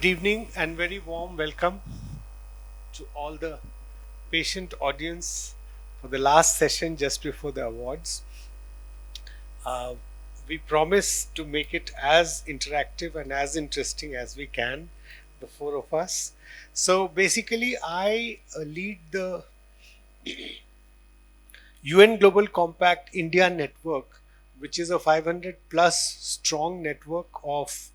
Good evening and very warm welcome to all the patient audience for the last session just before the awards. Uh, we promise to make it as interactive and as interesting as we can, the four of us. So basically, I lead the UN Global Compact India Network, which is a 500 plus strong network of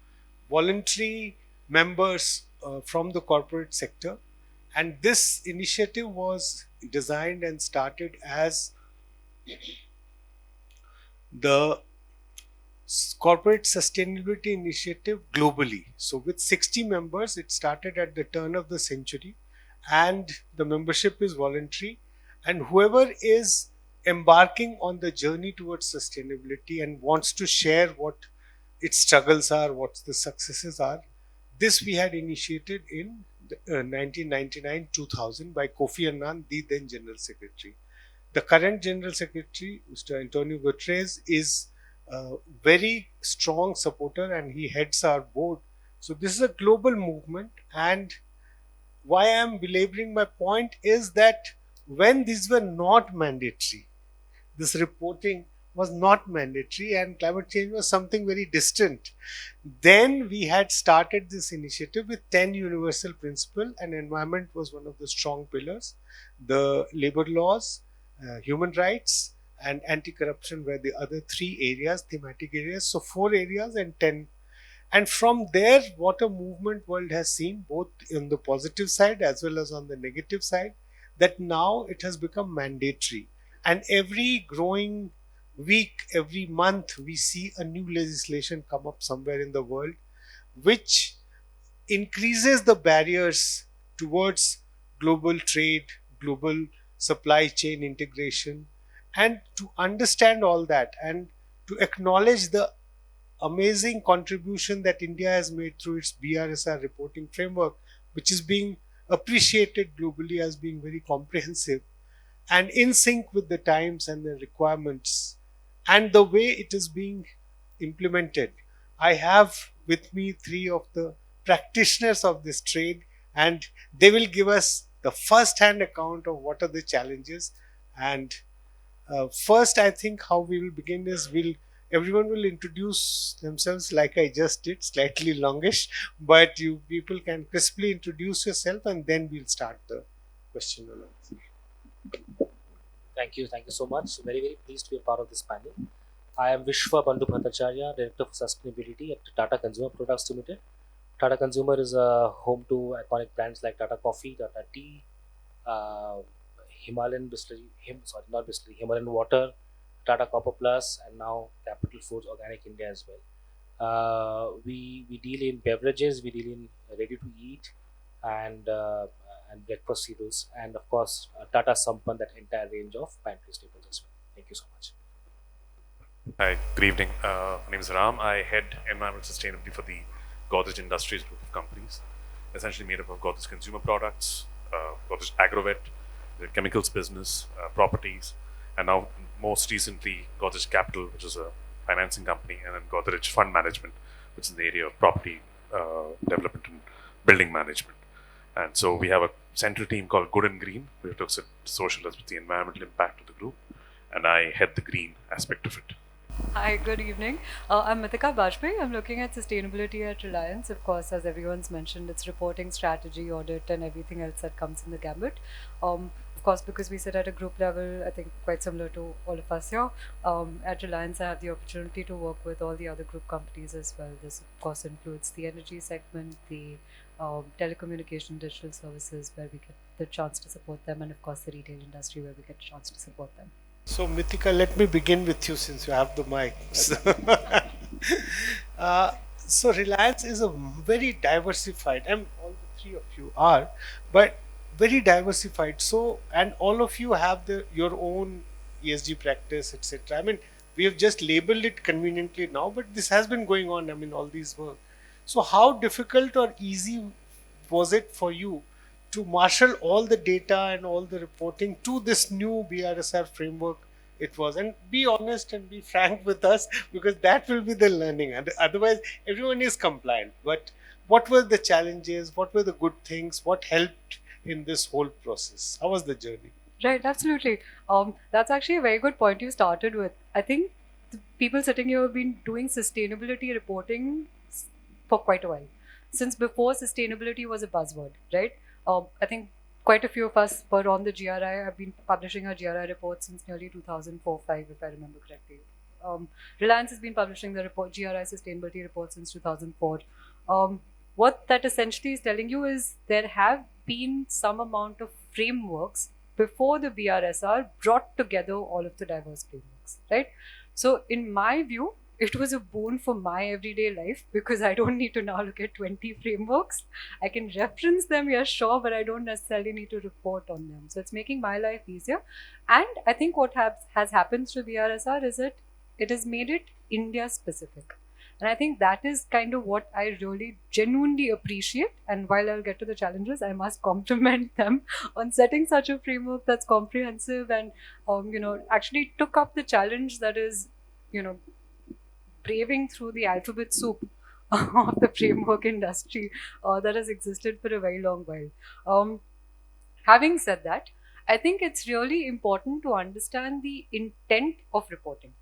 voluntary members from the corporate sector. And this initiative was designed and started as the corporate sustainability initiative globally. So, with 60 members, it started at the turn of the century, and the membership is voluntary. And whoever is embarking on the journey towards sustainability and wants to share what its struggles are, what the successes are, this we had initiated in 1999-2000 by Kofi Annan, the then General Secretary. The current General Secretary, Mr. Antonio Godrej, is a very strong supporter and he heads our board. So this is a global movement, and why I am belaboring my point is that when these were not mandatory, this reporting was not mandatory and climate change was something very distant, then we had started this initiative with 10 universal principles, and environment was one of the strong pillars. The labor laws, human rights and anti-corruption were the other three areas, thematic areas. So 4 areas and 10. And from there, what a movement world has seen, both on the positive side as well as on the negative side, that now it has become mandatory. And every growing week, every month, we see a new legislation come up somewhere in the world, which increases the barriers towards global trade, global supply chain integration. And to understand all that and to acknowledge the amazing contribution that India has made through its BRSR reporting framework, which is being appreciated globally as being very comprehensive and in sync with the times and the requirements and the way it is being implemented. I have with me 3 of the practitioners of this trade, and they will give us the first hand account of what are the challenges. And first, I think how we will begin is everyone will introduce themselves like I just did, slightly longish, but you people can crisply introduce yourself and then we'll start the question and answer. Thank you so much. Very, very pleased to be a part of this panel. I am Vishwa Bandhu Bhattacharya, Director for Sustainability at Tata Consumer Products Limited. Tata Consumer is home to iconic brands like Tata Coffee, Tata Tea, uh, Himalayan Distillery, not Distillery, Himalayan Water, Tata Copper Plus, and now Capital Foods Organic India as well. We deal in beverages, we deal in ready to eat, and breakfast cereals, and of course Tata Sampan, that entire range of pantry staples as well. Thank you so much. Hi, good evening. My name is Ram. I head environmental sustainability for the Godrej Industries group of companies, essentially made up of Godrej Consumer Products, Godrej Agrovet, the chemicals business, properties, and now most recently Godrej Capital, which is a financing company, and then Godrej Fund Management, which is in the area of property development and building management. And so we have a central team called Good and Green, which looks at social as the environmental impact of the group, and I head the green aspect of it. Hi, good evening. I'm Mitika Bajpai. I'm looking at sustainability at Reliance. Of course, as everyone's mentioned, it's reporting, strategy, audit, and everything else that comes in the gambit. Of course, because we sit at a group level, I think quite similar to all of us here. At Reliance, I have the opportunity to work with all the other group companies as well. This, of course, includes the energy segment, the telecommunication digital services, where we get the chance to support them, and of course, the retail industry, where we get a chance to support them. So, Mitika, let me begin with you since you have the mic. So Reliance is a very diversified, and all the 3 of you are, but very diversified. So, and all of you have your own ESG practice, etc. I mean, we have just labeled it conveniently now, but this has been going on. I mean, all these work. So, how difficult or easy was it for you to marshal all the data and all the reporting to this new BRSR framework it was. And be honest and be frank with us, because that will be the learning. And otherwise, everyone is compliant. But what were the challenges? What were the good things? What helped in this whole process? How was the journey? Right, absolutely. That's actually a very good point you started with. I think the people sitting here have been doing sustainability reporting for quite a while, since before sustainability was a buzzword, right? I think quite a few of us were on the GRI. Have been publishing our GRI report since nearly 2004-5, if I remember correctly. Reliance has been publishing the GRI sustainability report since 2004. What that essentially is telling you is there have been some amount of frameworks before the BRSR brought together all of the diverse frameworks, right? So in my view, it was a boon for my everyday life, because I don't need to now look at 20 frameworks. I can reference them, yeah, sure, but I don't necessarily need to report on them. So it's making my life easier. And I think what has happened through BRSR is that it has made it India specific. And I think that is kind of what I really genuinely appreciate. And while I'll get to the challenges, I must compliment them on setting such a framework that's comprehensive and, actually took up the challenge that is, braving through the alphabet soup of the framework industry that has existed for a very long while. Having said that, I think it's really important to understand the intent of reporting,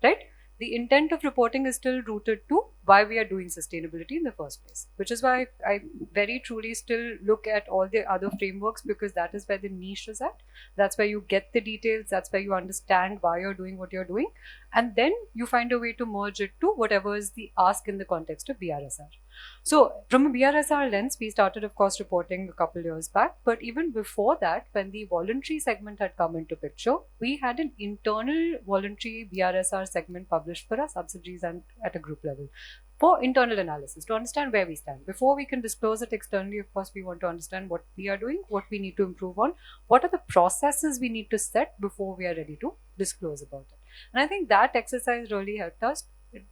right? The intent of reporting is still rooted to why we are doing sustainability in the first place, which is why I very truly still look at all the other frameworks, because that is where the niche is at. That's where you get the details. That's where you understand why you're doing what you're doing. And then you find a way to merge it to whatever is the ask in the context of BRSR. So from a BRSR lens, we started, of course, reporting a couple years back. But even before that, when the voluntary segment had come into picture, we had an internal voluntary BRSR segment published for our subsidiaries and at a group level for internal analysis, to understand where we stand. Before we can disclose it externally, of course, we want to understand what we are doing, what we need to improve on, what are the processes we need to set before we are ready to disclose about it. And I think that exercise really helped us.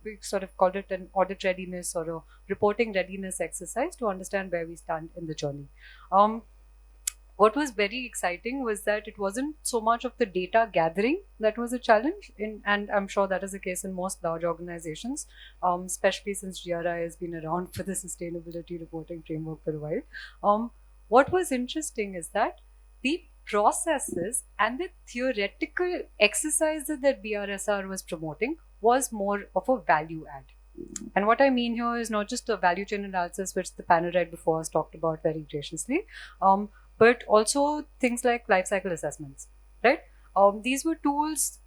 We sort of called it an audit readiness or a reporting readiness exercise to understand where we stand in the journey. What was very exciting was that it wasn't so much of the data gathering that was a challenge, and I'm sure that is the case in most large organizations, especially since GRI has been around for the sustainability reporting framework for a while. What was interesting is that the processes and the theoretical exercises that BRSR was promoting was more of a value add. And what I mean here is not just the value chain analysis, which the panel right before us talked about very graciously, but also things like life cycle assessments, right? These were tools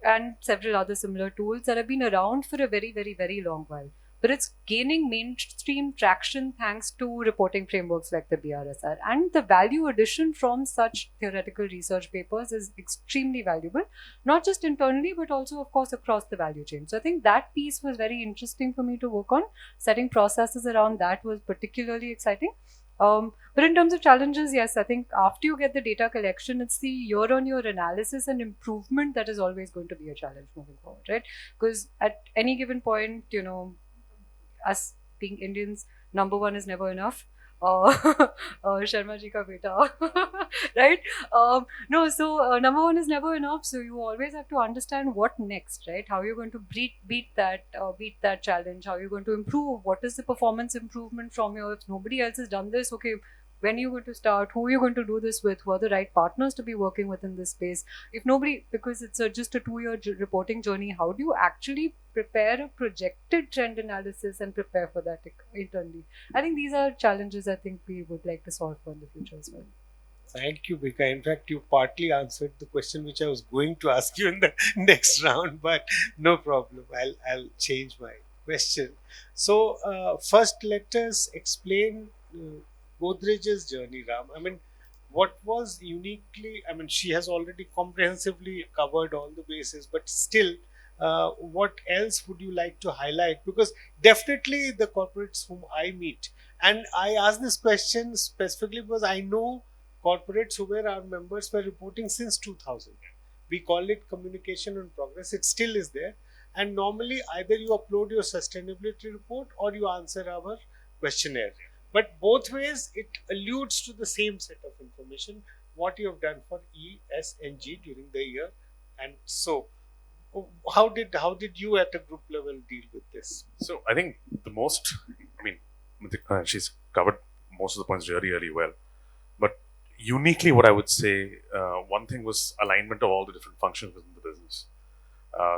and several other similar tools that have been around for a very, very, very long while. But it's gaining mainstream traction thanks to reporting frameworks like the BRSR. And the value addition from such theoretical research papers is extremely valuable, not just internally, but also, of course, across the value chain. So I think that piece was very interesting for me to work on. Setting processes around that was particularly exciting. But in terms of challenges, yes, I think after you get the data collection, it's the year-on-year analysis and improvement that is always going to be a challenge moving forward, right? Because at any given point, us being Indians, number one is never enough. Sharma ji ka beta, right? Number one is never enough. So you always have to understand what next, right? How you're going to beat that challenge. How you're going to improve. What is the performance improvement from you? If nobody else has done this, okay, when are you going to start? Who are you going to do this with? Who are the right partners to be working with in this space? If nobody, because it's just a 2-year reporting journey, how do you actually prepare a projected trend analysis and prepare for that internally? I think these are challenges I think we would like to solve for in the future as well. Thank you, Mika. In fact, you partly answered the question which I was going to ask you in the next round, but no problem. I'll change my question. So, first, let us explain Godrej's journey, Ram. I mean, what was uniquely, I mean, she has already comprehensively covered all the bases, but still, what else would you like to highlight? Because definitely the corporates whom I meet, and I ask this question specifically because I know corporates who were our members were reporting since 2000. We call it communication on progress. It still is there. And normally either you upload your sustainability report or you answer our questionnaire. But both ways, it alludes to the same set of information, what you have done for E, S, and G during the year And so, how did you at a group level deal with this? So I think the most, I mean, she's covered most of the points really, really well. But uniquely, what I would say, one thing was alignment of all the different functions within the business.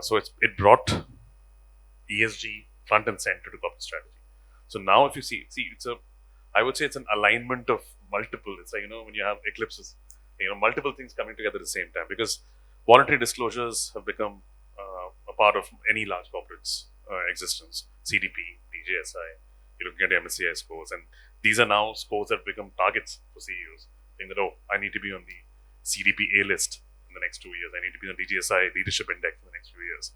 So it brought ESG front and center to corporate strategy. So now, if you see, I would say it's an alignment of multiple. It's like when you have eclipses, multiple things coming together at the same time, because voluntary disclosures have become a part of any large corporate's existence. CDP, DJSI, you're looking at MSCI scores, and these are now scores that have become targets for CEOs, saying that, I need to be on the CDP A list in the next 2 years. I need to be on the DJSI Leadership Index in the next few years.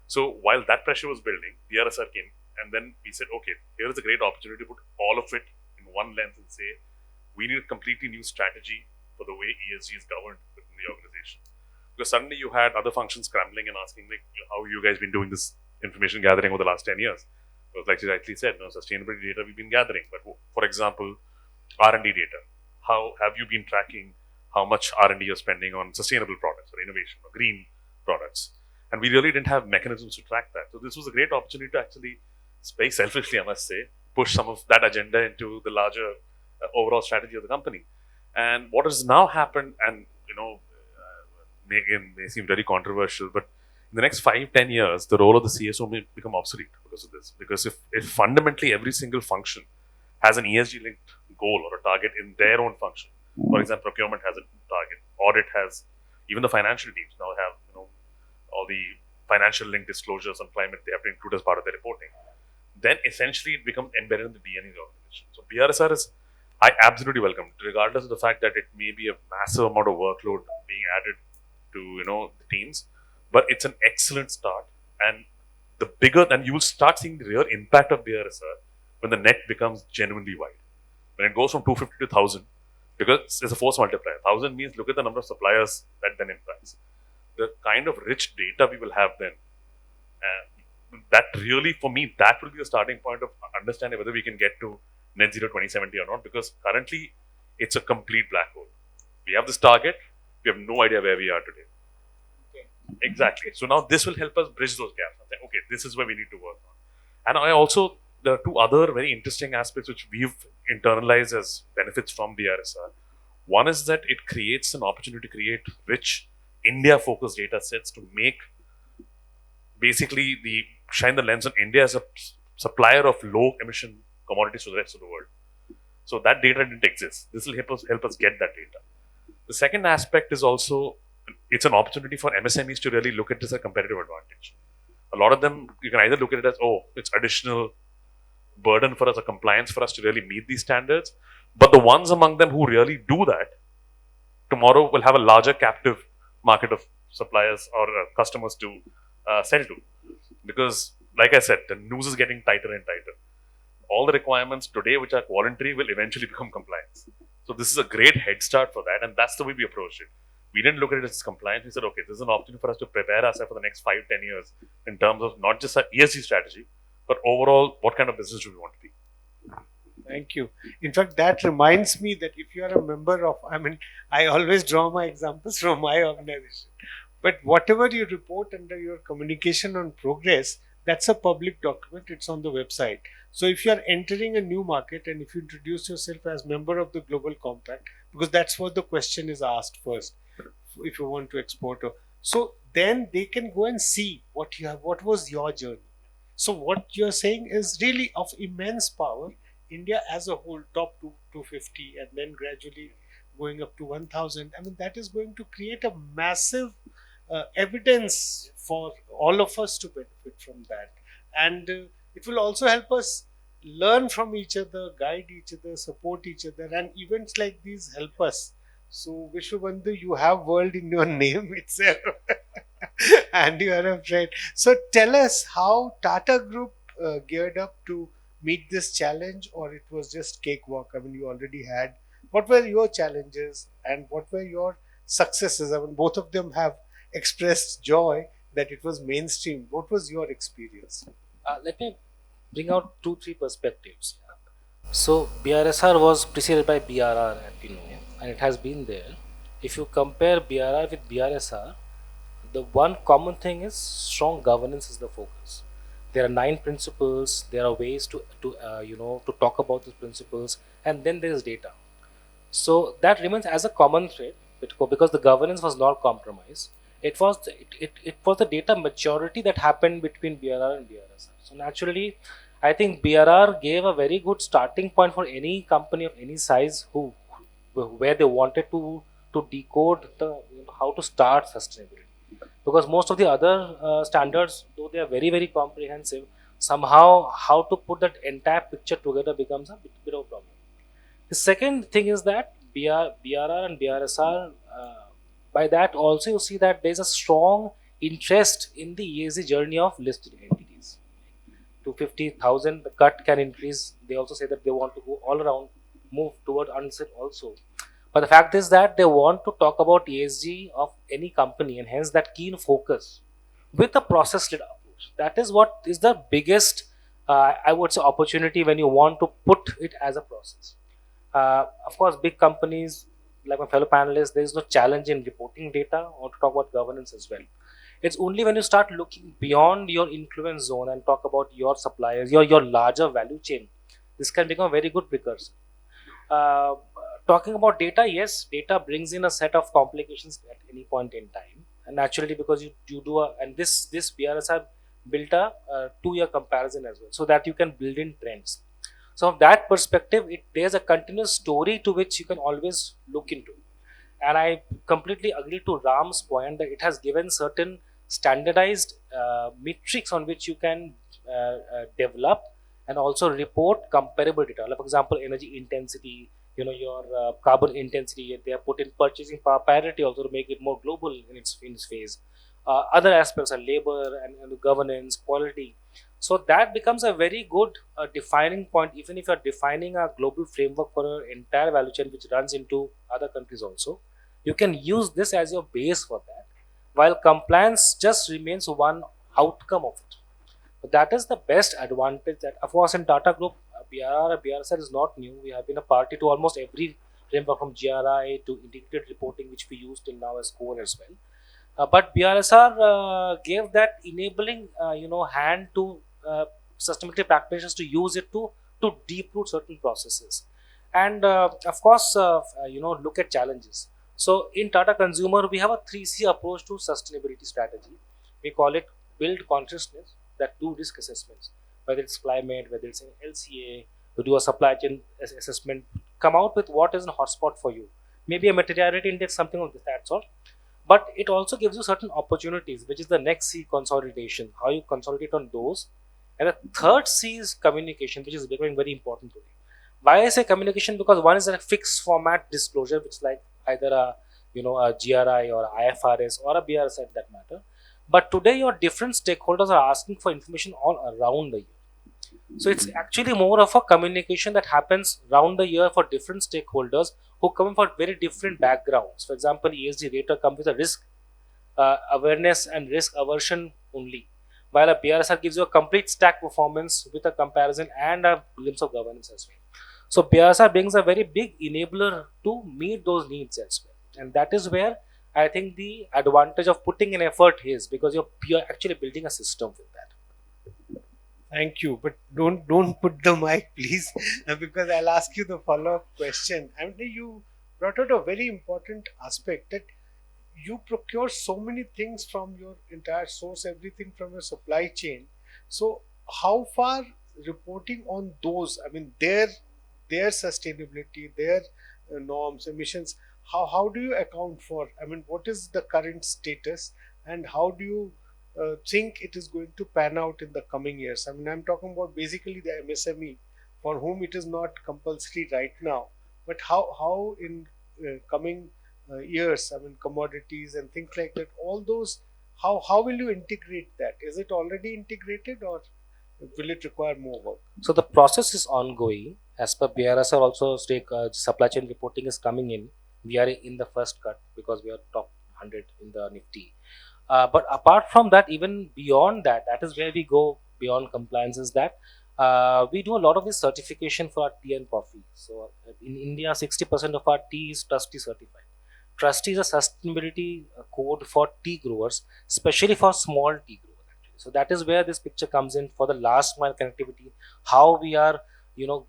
So while that pressure was building, BRSR came, and then we said, okay, here is a great opportunity to put all of it in one lens and say, we need a completely new strategy for the way ESG is governed within the organization. Because suddenly you had other functions scrambling and asking, like, how have you guys been doing this information gathering over the last 10 years? It was like you rightly said, sustainability data we've been gathering. But for example, R&D data. How have you been tracking how much R&D you're spending on sustainable products or innovation or green products? And we really didn't have mechanisms to track that. So this was a great opportunity to actually, very selfishly, I must say, push some of that agenda into the larger overall strategy of the company. And what has now happened, and may seem very controversial, but in the next 5-10 years, the role of the CSO may become obsolete because of this. Because if fundamentally every single function has an ESG linked goal or a target in their own function, for example, procurement has a target, audit has, even the financial teams now have all the financial linked disclosures on climate they have to include as part of their reporting, then essentially it becomes embedded in the DNA of the organization. So BRSR is, I absolutely welcome, regardless of the fact that it may be a massive amount of workload being added to the teams, but it's an excellent start. And the bigger, and you will start seeing the real impact of BRSR when the net becomes genuinely wide. When it goes from 250 to 1,000, because it's a force multiplier. 1,000 means look at the number of suppliers that then impacts. The kind of rich data we will have then, that really, for me, that will be the starting point of understanding whether we can get to net zero 2070 or not, because currently it's a complete black hole. We have this target, we have no idea where we are today. Okay. Exactly. So now this will help us bridge those gaps and say, okay, this is where we need to work on. And I also, there are two other very interesting aspects which we've internalized as benefits from BRSR. One is that it creates an opportunity to create rich India-focused data sets to make basically shine the lens on India as a supplier of low emission commodities to the rest of the world. So that data didn't exist. This will help us get that data. The second aspect is also, it's an opportunity for MSMEs to really look at this as a competitive advantage. A lot of them, you can either look at it as, it's additional burden for us, a compliance for us to really meet these standards. But the ones among them who really do that, tomorrow will have a larger captive market of suppliers or customers to sell to. Because, like I said, the noose is getting tighter and tighter. All the requirements today, which are voluntary, will eventually become compliance. So this is a great head start for that, and that's the way we approached it. We didn't look at it as compliance. We said, okay, this is an opportunity for us to prepare ourselves for the next 5-10 years in terms of not just our ESG strategy, but overall, what kind of business do we want to be? Thank you. In fact, that reminds me that if you are a member of, I always draw my examples from my organization, but whatever you report under your communication on progress, that's a public document. It's on the website. So if you are entering a new market and if you introduce yourself as member of the Global Compact, because that's what the question is asked first, if you want to export. So then they can go and see what you have, what was your journey. So what you're saying is really of immense power. India as a whole, top 250 and then gradually going up to 1,000. That is going to create a massive evidence for all of us to benefit from that. And it will also help us learn from each other, guide each other, support each other, and events like these help us. So, Vishwa Bandhu, you have world in your name itself and you are a friend. So, tell us how Tata Group geared up to meet this challenge, or it was just cakewalk? You already had. What were your challenges and what were your successes? Both of them have expressed joy that it was mainstream. What was your experience? Let me bring out 2-3 perspectives. So BRSR was preceded by BRR, and it has been there. If you compare BRR with BRSR, the one common thing is strong governance is the focus. There are 9 principles. There are ways to talk about these principles, and then there is data. So that remains as a common thread because the governance was not compromised. It was the data maturity that happened between BRR and BRSR. So naturally, I think BRR gave a very good starting point for any company of any size where they wanted to decode how to start sustainability. Because most of the other standards, though they are very very comprehensive, somehow how to put that entire picture together becomes a bit of a problem. The second thing is that BRR and BRSR, by that also you see that there's a strong interest in the ESG journey of listed entities. To 50,000, the cut can increase. They also say that they want to go all around, move toward unlisted also. But the fact is that they want to talk about ESG of any company, and hence that keen focus with a process-led approach. That is what is the biggest, I would say, opportunity when you want to put it as a process. Of course, big companies, like my fellow panelists, there is no challenge in reporting data or to talk about governance as well. It's only when you start looking beyond your influence zone and talk about your suppliers, your larger value chain, this can become a very good precursor. Uh, Talking about data, yes, data brings in a set of complications at any point in time, and naturally because you do and this BRSR built a 2-year comparison as well, so that you can build in trends. So from that perspective, there's a continuous story to which you can always look into. And I completely agree to Ram's point that it has given certain standardized metrics on which you can develop and also report comparable data. Like for example, energy intensity, your carbon intensity. They are put in purchasing power parity also to make it more global in its phase. Other aspects are labor and the governance, quality. So that becomes a very good defining point, even if you are defining a global framework for an entire value chain which runs into other countries also. You can use this as your base for that, while compliance just remains one outcome of it. So that is the best advantage that, of course, in Tata Group, BRR or BRSR is not new. We have been a party to almost every framework from GRI to integrated reporting, which we use till now as core as well. But BRSR gave that enabling, hand to sustainability practitioners to use it to deep root certain processes, and of course, look at challenges. So in Tata Consumer, we have a 3C approach to sustainability strategy. We call it build consciousness that do risk assessments, whether it's climate, whether it's an LCA, to do a supply chain assessment, come out with what is a hotspot for you. Maybe a materiality index, something of that sort. But it also gives you certain opportunities, which is the next C, consolidation, how you consolidate on those. And the third C is communication, which is becoming very important today. Why I say communication? Because one is a fixed format disclosure, which is like either a GRI or IFRS or a BRS at that matter. But today your different stakeholders are asking for information all around the year. So it's actually more of a communication that happens around the year for different stakeholders who come from very different backgrounds. For example, ESG rater comes with a risk awareness and risk aversion only, while a BRSR gives you a complete stack performance with a comparison and a glimpse of governance as well. So BRSR brings a very big enabler to meet those needs as well, and that is where I think the advantage of putting an effort is, because you're actually building a system with that. Thank you, but don't put the mic, please, because I'll ask you the follow-up question. I mean, you brought out a very important aspect that you procure so many things from your entire source, everything from your supply chain. So, how far reporting on those? I mean, their sustainability, their norms, emissions. How do you account for? I mean, what is the current status, and how do you think it is going to pan out in the coming years? I mean, I'm talking about basically the MSME, for whom it is not compulsory right now, but how in coming years, I mean, commodities and things like that, all those, how will you integrate that? Is it already integrated, or will it require more work? So the process is ongoing. As per BRSR, also supply chain reporting is coming in. We are in the first cut because we are top 100 in the Nifty. But apart from that, even beyond that, that is where we go beyond compliance, is that we do a lot of this certification for our tea and coffee. So in India, 60% of our tea is trustee certified. Trusty is a sustainability code for tea growers, especially for small tea growers. Actually, so that is where this picture comes in for the last mile connectivity. How we are,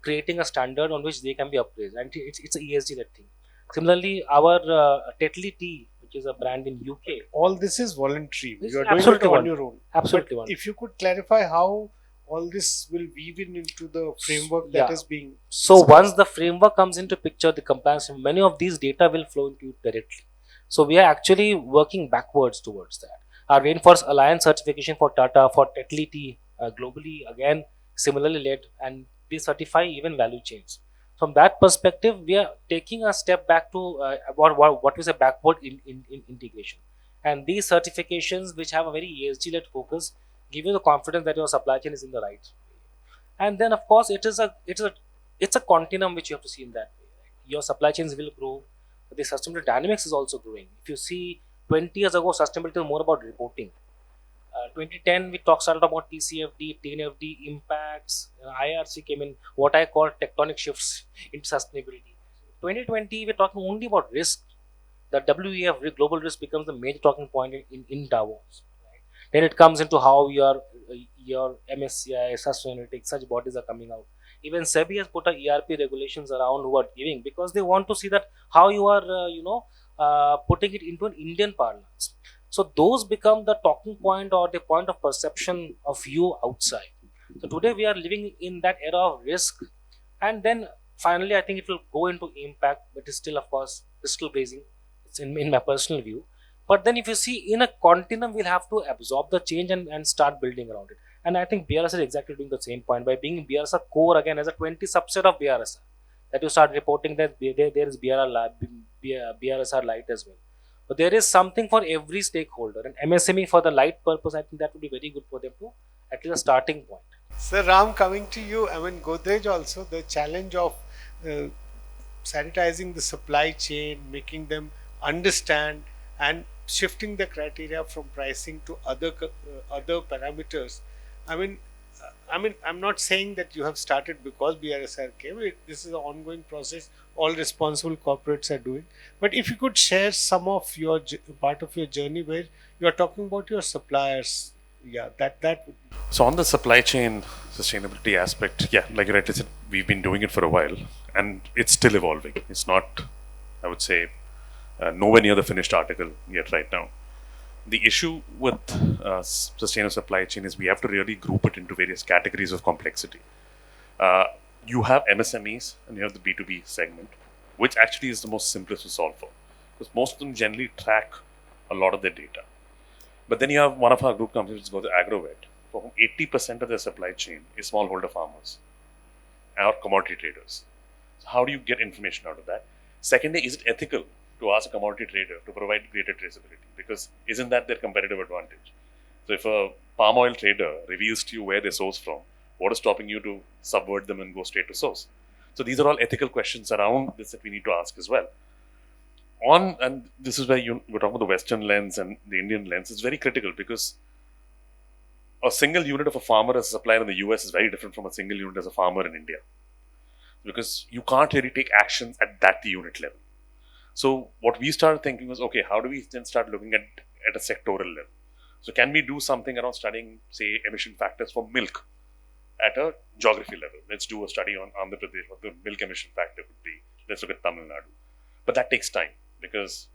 creating a standard on which they can be appraised, and it's a ESG led thing. Similarly, our Tetley tea, which is a brand in UK, All this is voluntary. This You are is doing it absolutely on voluntary. your own. Absolutely But one. if you could clarify how all this will weave in into the framework that Yeah. is being So discussed. once the framework comes into picture, the compliance, many of these data will flow into it directly. So we are actually working backwards towards that. Our Rainforest Alliance certification for Tata, for Tetley tea, globally again similarly led, and they certify even value chains. From that perspective, we are taking a step back to what is a backward in integration. And these certifications, which have a very ESG led focus, give you the confidence that your supply chain is in the right way. And then of course it's a continuum which you have to see in that way, right? Your supply chains will grow, but the sustainable dynamics is also growing. If you see 20 years ago, sustainability was more about reporting. 2010 we started about TCFD, TNFD impacts. IRC came in, what I call tectonic shifts in sustainability. 2020 we're talking only about risk. The WEF, global risk, becomes the major talking point in Davos. Right? Then it comes into how your MSCI, Sustainalytics, such bodies are coming out. Even SEBI has put a ERP regulations around who are giving, because they want to see that how you are, putting it into an Indian parlance. So those become the talking point or the point of perception of you outside. So today we are living in that era of risk, and then finally I think it will go into impact, but it's still of course crystal blazing. It's in my personal view. But then if you see in a continuum, we'll have to absorb the change and start building around it. And I think BRSR is exactly doing the same point by being BRSR core again as a 20 subset of BRSR. That you start reporting that there is BRSR light as well. But there is something for every stakeholder, and MSME for the light purpose, I think that would be very good for them to at least a starting point. Sir Ram, coming to you, I mean, Godrej also, the challenge of uh, sanitizing the supply chain, making them understand, and shifting the criteria from pricing to other parameters. I mean, I'm not saying that you have started because BRSR came. This is an ongoing process. All responsible corporates are doing. But if you could share some of your part of your journey where you are talking about your suppliers, yeah, that would be. So on the supply chain sustainability aspect, yeah, like you rightly said, we've been doing it for a while, and it's still evolving. It's not, I would say, nowhere near the finished article yet right now. The issue with sustainable supply chain is we have to really group it into various categories of complexity. You have MSMEs and you have the B2B segment, which actually is the most simplest to solve for, because most of them generally track a lot of their data. But then you have one of our group companies, which goes to Agrovet, for whom 80% of their supply chain is smallholder farmers or commodity traders. So how do you get information out of that? Secondly, is it ethical to ask a commodity trader to provide greater traceability? Because isn't that their competitive advantage? So if a palm oil trader reveals to you where they source from, what is stopping you to subvert them and go straight to source? So these are all ethical questions around this that we need to ask as well. And this is where we're talking about the Western lens and the Indian lens. It's very critical because a single unit of a farmer as a supplier in the US is very different from a single unit as a farmer in India, because you can't really take actions at that unit level. So what we started thinking was, okay, how do we then start looking at a sectoral level? So can we do something around studying, say, emission factors for milk at a geography level? Let's do a study on Andhra Pradesh, what the milk emission factor would be. Let's look at Tamil Nadu. But that takes time, because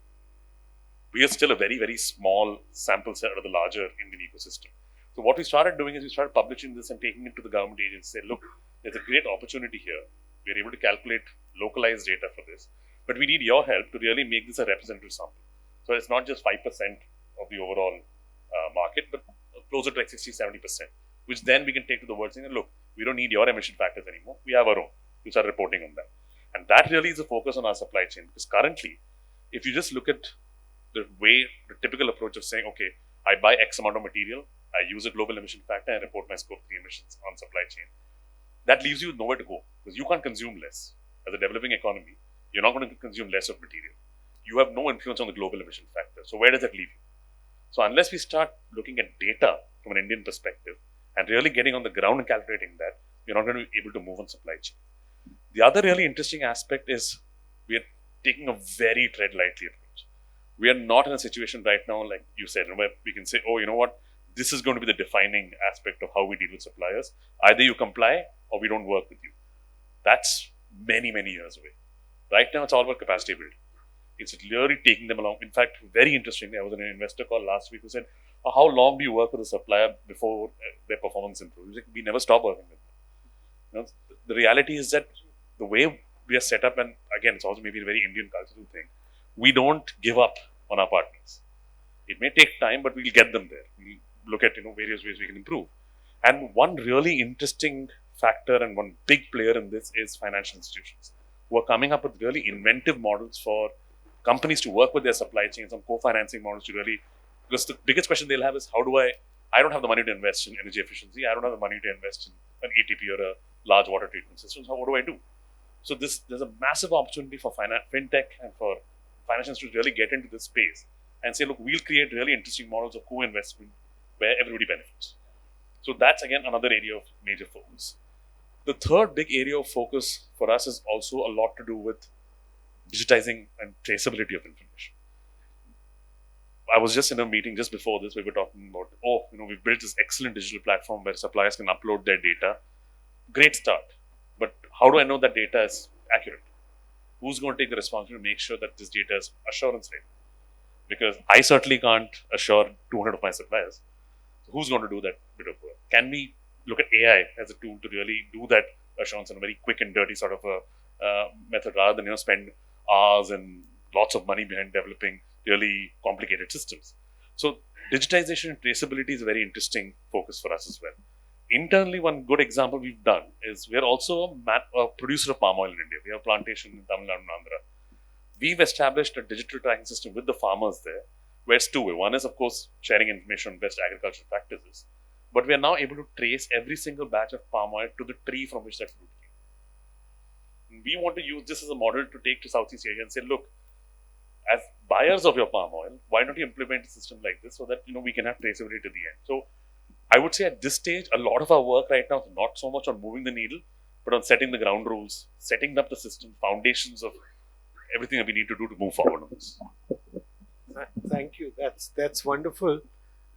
we are still a very, very small sample set of the larger Indian ecosystem. So what we started doing is we started publishing this and taking it to the government agencies and say, look, there's a great opportunity here. We're able to calculate localized data for this, but we need your help to really make this a representative sample. So it's not just 5% of the overall market, but closer to like 60-70%, which then we can take to the world saying, look, we don't need your emission factors anymore. We have our own. We start reporting on them. And that really is a focus on our supply chain, because currently, if you just look at the typical approach of saying, okay, I buy X amount of material, I use a global emission factor and report my scope 3 emissions on supply chain. That leaves you nowhere to go, because you can't consume less. As a developing economy, you're not going to consume less of material. You have no influence on the global emission factor. So where does that leave you? So unless we start looking at data from an Indian perspective and really getting on the ground and calculating that, you're not going to be able to move on supply chain. The other really interesting aspect is we are taking a very tread lightly approach. We are not in a situation right now, like you said, where we can say, oh, you know what, this is going to be the defining aspect of how we deal with suppliers. Either you comply or we don't work with you. That's many, many years away. Right now, it's all about capacity building. It's really taking them along. In fact, very interestingly, I was in an investor call last week who said, how long do you work with a supplier before their performance improves? Like, we never stop working with them. You know, the reality is that the way we are set up, and again, it's also maybe a very Indian cultural thing, we don't give up on our partners. It may take time, but we'll get them there. We'll look at various ways we can improve. And one really interesting factor and one big player in this is financial institutions, who are coming up with really inventive models for companies to work with their supply chains, some co-financing models to really, because the biggest question they'll have is, how do I don't have the money to invest in energy efficiency, I don't have the money to invest in an ATP or a large water treatment system, so what do I do? So there's a massive opportunity for fintech and for financial institutions to really get into this space and say, look, we'll create really interesting models of co-investment where everybody benefits. So that's again another area of major focus. The third big area of focus for us is also a lot to do with digitizing and traceability of information. I was just in a meeting just before this, we were talking about, we've built this excellent digital platform where suppliers can upload their data. Great start. But how do I know that data is accurate? Who's going to take the responsibility to make sure that this data is assurance ready? Because I certainly can't assure 200 of my suppliers. So who's going to do that bit of work? Can we look at AI as a tool to really do that assurance in a very quick and dirty sort of a method, rather than spend hours and lots of money behind developing really complicated systems? So digitization and traceability is a very interesting focus for us as well. Internally, one good example we've done is we are also a producer of palm oil in India. We have a plantation in Tamil Nadu and Andhra. We've established a digital tracking system with the farmers there, where it's two-way. One is, of course, sharing information on best agricultural practices, but we are now able to trace every single batch of palm oil to the tree from which that fruit came. And we want to use this as a model to take to Southeast Asia and say, look, as buyers of your palm oil, why don't you implement a system like this so that we can have traceability to the end? So I would say at this stage, a lot of our work right now is not so much on moving the needle, but on setting the ground rules, setting up the system, foundations of everything that we need to do to move forward on this. Thank you. That's wonderful.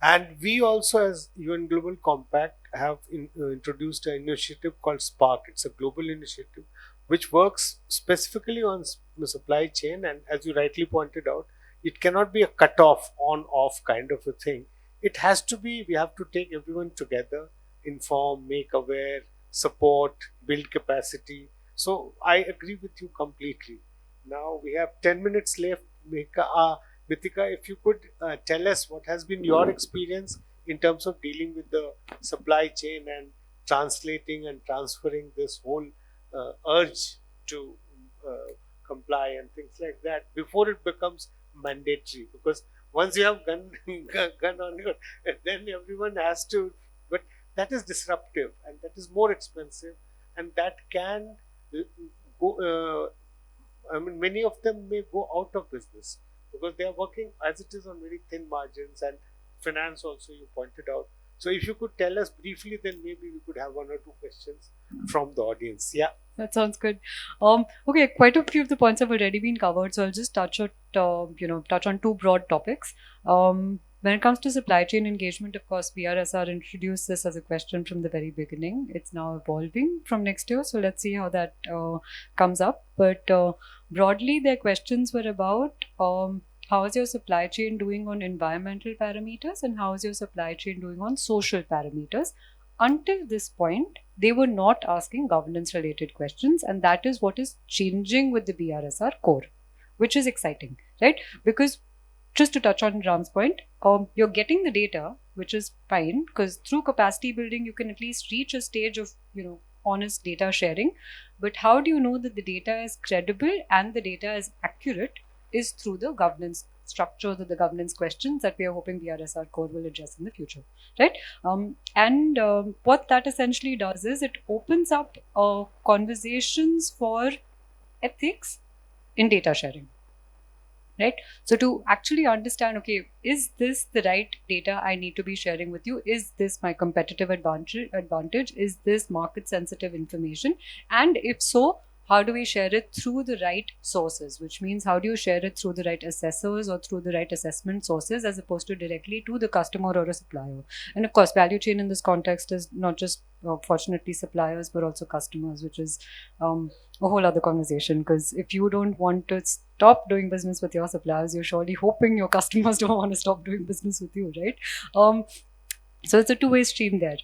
And we also, as UN Global Compact, have introduced an initiative called Spark. It's a global initiative which works specifically on the supply chain. And as you rightly pointed out, it cannot be a cut-off, on-off kind of a thing. It has to be, we have to take everyone together, inform, make aware, support, build capacity. So I agree with you completely. Now we have 10 minutes left. Mitika, if you could tell us what has been your experience in terms of dealing with the supply chain and translating and transferring this whole urge to comply and things like that before it becomes mandatory. Because once you have gun on you, then everyone has to, but that is disruptive and that is more expensive, and that can go, many of them may go out of business because they are working as it is on very thin margins, and finance also you pointed out. So if you could tell us briefly, then maybe we could have one or two questions from the audience. Yeah. That sounds good. Okay, quite a few of the points have already been covered, so I'll just touch on two broad topics. When it comes to supply chain engagement, of course, BRSR introduced this as a question from the very beginning. It's now evolving from next year, so let's see how that comes up. But broadly, their questions were about how is your supply chain doing on environmental parameters and how is your supply chain doing on social parameters. Until this point, they were not asking governance-related questions, and that is what is changing with the BRSR core, which is exciting, right? Because just to touch on Ram's point, you're getting the data, which is fine, because through capacity building, you can at least reach a stage of, honest data sharing. But how do you know that the data is credible and the data is accurate is through the governance structures or the governance questions that we are hoping BRSR core will address in the future, right? What that essentially does is it opens up conversations for ethics in data sharing, right? So to actually understand, okay, is this the right data I need to be sharing with you? Is this my competitive advantage? Is this market sensitive information? And if so, how do we share it through the right sources, which means how do you share it through the right assessors or through the right assessment sources as opposed to directly to the customer or a supplier. And of course, value chain in this context is not just fortunately suppliers but also customers, which is a whole other conversation, because if you don't want to stop doing business with your suppliers, you're surely hoping your customers don't want to stop doing business with you, right? So it's a two-way stream there.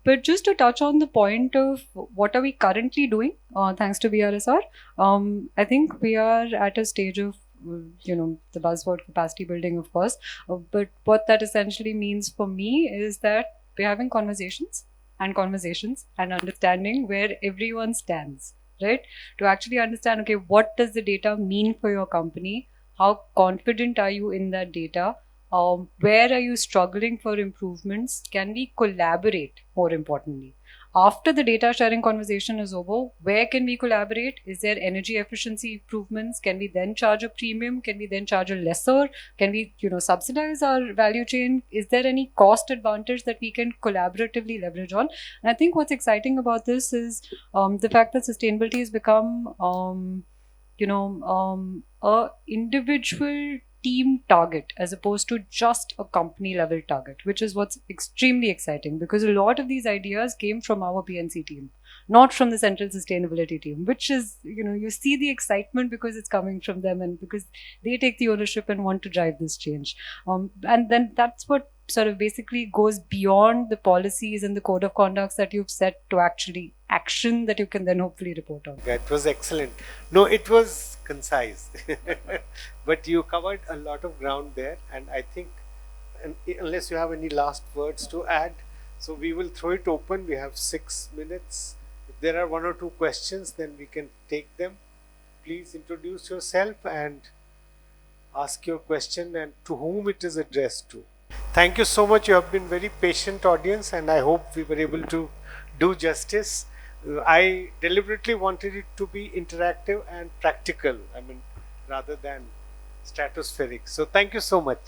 But just to touch on the point of what are we currently doing, thanks to BRSR, I think we are at a stage of, the buzzword capacity building, of course. But what that essentially means for me is that we're having conversations and understanding where everyone stands, right? To actually understand, okay, what does the data mean for your company? How confident are you in that data? Where are you struggling for improvements? Can we collaborate, more importantly? After the data sharing conversation is over, where can we collaborate? Is there energy efficiency improvements? Can we then charge a premium? Can we then charge a lesser? Can we, subsidize our value chain? Is there any cost advantage that we can collaboratively leverage on? And I think what's exciting about this is the fact that sustainability has become, a individual team target as opposed to just a company level target, which is what's extremely exciting, because a lot of these ideas came from our PNC team, not from the central sustainability team, which is, you see the excitement because it's coming from them and because they take the ownership and want to drive this change. And then that's what sort of basically goes beyond the policies and the code of conducts that you've set to actually action that you can then hopefully report on. That was excellent. No, it was concise, but you covered a lot of ground there, and I think, unless you have any last words to add, so we will throw it open. We have 6 minutes. If there are 1 or 2 questions, then we can take them. Please introduce yourself and ask your question and to whom it is addressed to. Thank you so much. You have been very patient audience, and I hope we were able to do justice. I deliberately wanted it to be interactive and practical, rather than stratospheric. So thank you so much.